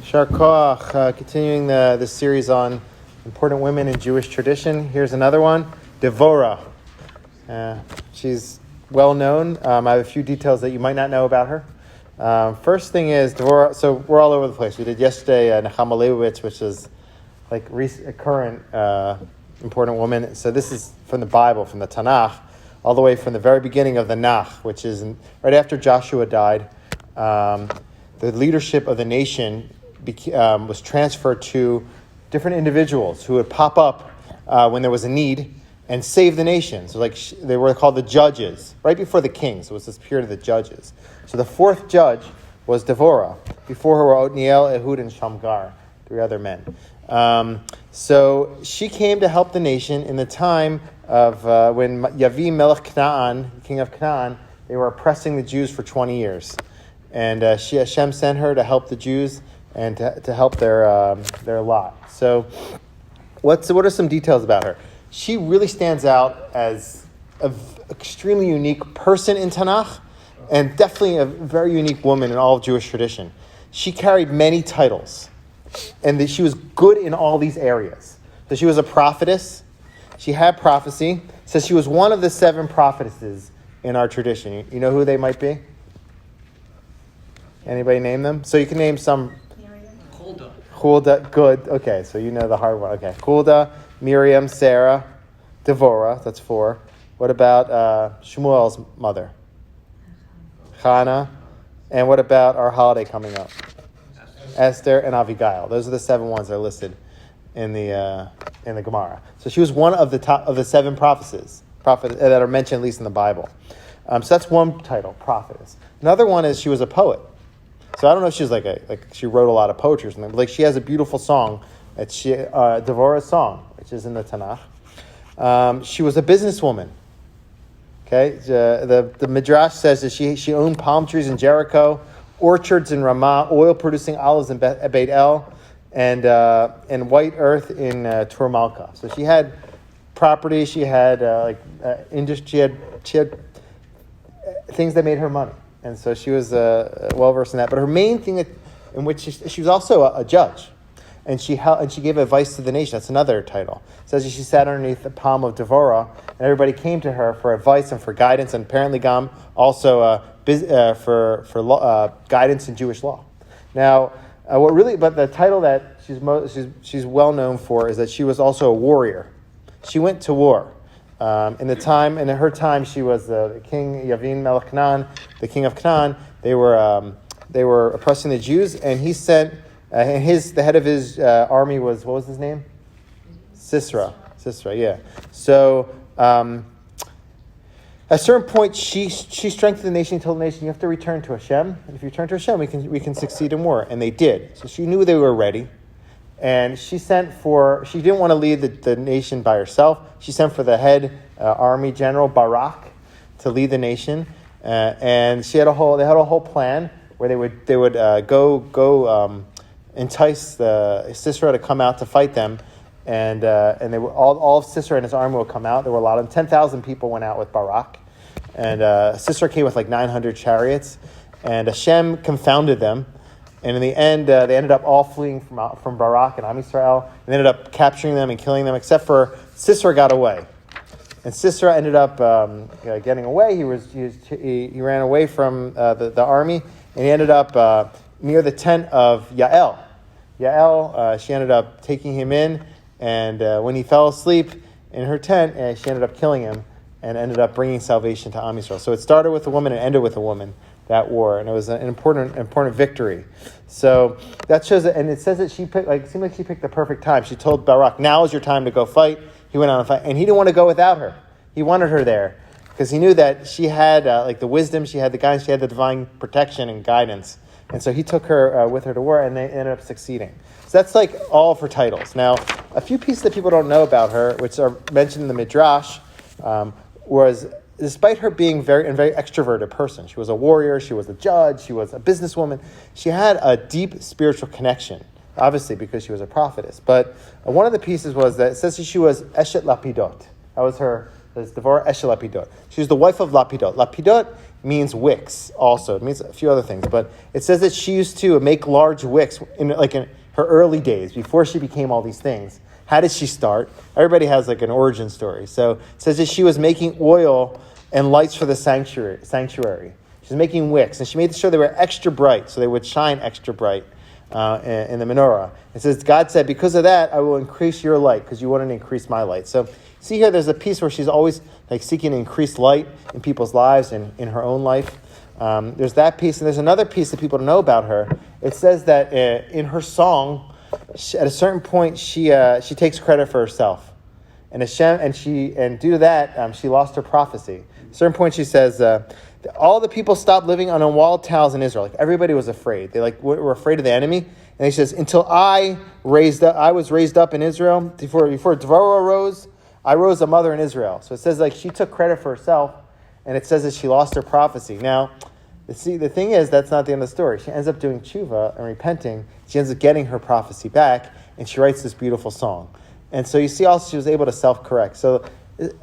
Shar Koach, continuing the series on important women in Jewish tradition. Here's another one, Devorah. She's well known. I have a few details that you might not know about her. First thing is Devorah. So we're all over the place. We did yesterday Nechama Leibowitz, which is like a current important woman. So this is from the Bible, from the Tanakh, all the way from the very beginning of the Nach, which is right after Joshua died. The leadership of the nation was transferred to different individuals who would pop up when there was a need and save the nation. So they were called the judges, right before the kings. It was this period of the judges. So the fourth judge was Devorah. Before her were Otniel, Ehud, and Shamgar, three other men. So she came to help the nation in the time of when Yavim Melech Canaan, king of Canaan, they were oppressing the Jews for 20 years. And Hashem sent her to help the Jews and to help their lot. So what are some details about her? She really stands out as an extremely unique person in Tanakh and definitely a very unique woman in all of Jewish tradition. She carried many titles and she was good in all these areas. So she was a prophetess. She had prophecy. So she was one of the 7 prophetesses in our tradition. You know who they might be? Anybody name them? So you can name some. Huldah, good. Okay, so you know the hard one. Okay, Huldah, Miriam, Sarah, Devorah, that's 4. What about Shmuel's mother? Hannah. And what about our holiday coming up? Esther and Abigail. Those are the 7 ones that are listed in the Gemara. So she was one of the 7 prophetess that are mentioned at least in the Bible. So that's one title, prophetess. Another one is she was a poet. So I don't know if she's she wrote a lot of poetry or something, but she has a beautiful song. It's Devorah's song, which is in the Tanakh. She was a businesswoman. Okay, the Midrash says that she owned palm trees in Jericho, orchards in Ramah, oil-producing olives in Beit El, and white earth in Tur Malka. So she had property. She had industry. She had things that made her money. And so she was well-versed in that. But her main thing in which she was also a judge. And she gave advice to the nation. That's another title. It says she sat underneath the palm of Devorah, and everybody came to her for advice and for guidance, and apparently Gam also for guidance in Jewish law. Now, but the title that she's well known for is that she was also a warrior. She went to war. In her time, she was the king Yavin Melech Canaan, the king of Canaan. They were oppressing the Jews, and he sent the head of his army was, what was his name? Sisera, yeah. So at a certain point, she strengthened the nation and told the nation, you have to return to Hashem. And if you return to Hashem, we can succeed in war. And they did. So she knew they were ready. And she didn't want to lead the nation by herself. She sent for the head army general, Barak, to lead the nation. And they had a whole plan where they would go entice Sisera to come out to fight them. And they were all of Sisera and his army would come out. There were a lot of 10,000 people went out with Barak. And Sisera came with 900 chariots. And Hashem confounded them. And in the end, they ended up all fleeing from Barak and Am Yisrael. And they ended up capturing them and killing them, except for Sisera got away. And Sisera ended up getting away. He ran away from the army, and he ended up near the tent of Yael. She ended up taking him in, and when he fell asleep in her tent, she ended up killing him and ended up bringing salvation to Am Yisrael. So it started with a woman and ended with a woman, that war, and it was an important victory. So that shows it, and it says that she picked, seemed like she picked the perfect time. She told Barak, now is your time to go fight. He went on a fight, and he didn't want to go without her. He wanted her there because he knew that she had the wisdom, she had the guidance, she had the divine protection and guidance, and so he took her with her to war, and they ended up succeeding. So that's all of her titles. Now, a few pieces that people don't know about her, which are mentioned in the Midrash, was despite her being a very extroverted person, she was a warrior, she was a judge, she was a businesswoman, she had a deep spiritual connection, obviously because she was a prophetess. But one of the pieces was that it says that she was Eshet Lapidot. That was her, Devorah Eshet Lapidot. She was the wife of Lapidot. Lapidot means wicks also. It means a few other things, but it says that she used to make large wicks in her early days before she became all these things. How did she start? Everybody has like an origin story. So it says that she was making oil and lights for the sanctuary. She was making wicks, and she made sure they were extra bright, so they would shine extra bright in the menorah. It says, God said, because of that, I will increase your light, because you wanted to increase my light. So see here, there's a piece where she's always like seeking to increase light in people's lives and in her own life. There's that piece, and there's another piece that people don't know about her. It says that in her song, at a certain point, she takes credit for herself, and due to that, she lost her prophecy. At a certain point, she says, all the people stopped living on walled towers in Israel. Like everybody was afraid. They were afraid of the enemy. And he says, until I was raised up in Israel before Devorah arose. I rose a mother in Israel. So it says like she took credit for herself, and it says that she lost her prophecy. Now, the thing is, that's not the end of the story. She ends up doing tshuva and repenting. She ends up getting her prophecy back, and she writes this beautiful song. And so you see also she was able to self-correct. So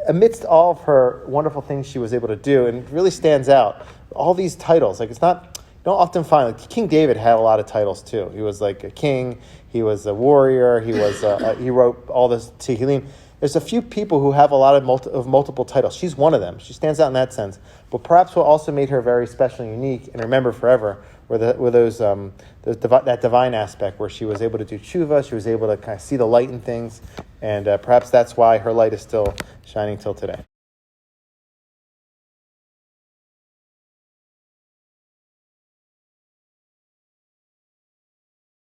amidst all of her wonderful things she was able to do, and it really stands out, all these titles, like it's not, you don't often find, like King David had a lot of titles too. He was like a king, he was a warrior, he wrote all this Tehillim. There's a few people who have a lot of multiple titles. She's one of them. She stands out in that sense. But perhaps what also made her very special and unique and remembered forever were that divine aspect where she was able to do tshuva, she was able to kind of see the light in things, and perhaps that's why her light is still shining till today.